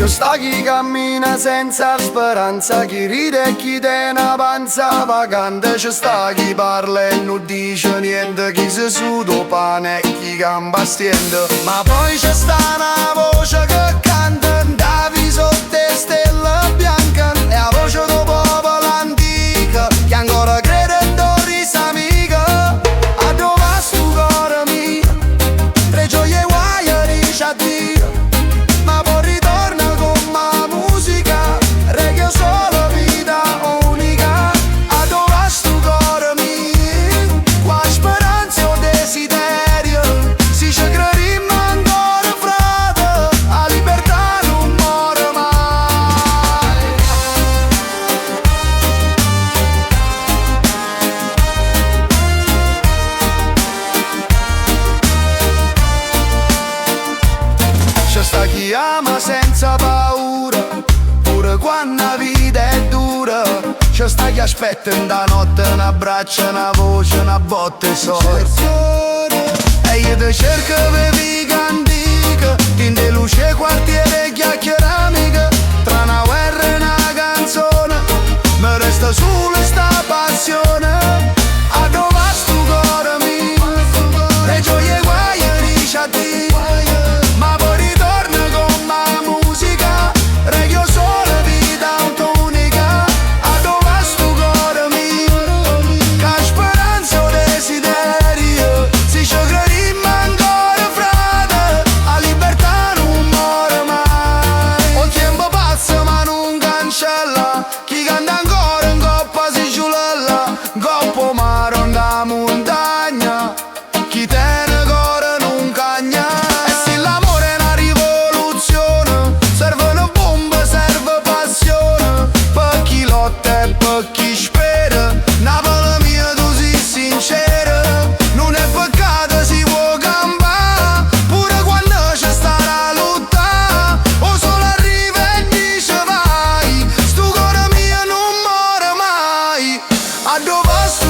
C'è sta chi cammina senza speranza, chi ride e chi tiene una panza vacante. C'è sta chi parla e non dice niente, chi si suda pane e chi camba stiende. Ma poi c'è sta una voce che canta da viso sotto stelle bianche, e la voce del popolo antico che ancora crede in risa amica. A dove sto cuore mio, tre gioie e guai dice addio, ma poi ritorna con la musica, reggae solo vita unica. A dove sto cuore mio, qua speranza o desiderio, si ci crediamo ancora frate, la libertà non muore mai. C'è sta chi ama senza paura, pure quando la vita è dura. C'è sta chi aspetta in da notte un abbraccio, una voce, una botta e sorte. E io ti cerco per via antica, tinte luce, quartiere, chiacchiere amiche. Tra una guerra e una canzone, mi resta solo sta passione. A dove sto cuore mio, le gioie e guai dice addio, ma poi ritorna con la musica, reggae solo vita unica. A dove sto cuore mio, che speranza o desiderio, si ci crediamo ancora frate, la libertà non muore mai. Il tempo passa ma non cancella, chi canta ancora in coppa si ciulella, coppa mare onda montagna, chi tiene cuore non cagna. E se l'amore è una rivoluzione, servono bombe, serve passione, per chi lotta e per chi spera. Napoli mia tu sei sincera, non è peccato si può campare, pure quando c'è sta la lotta, o solo arriva e dice vai, sto cuore mio non muore mai. A dove sto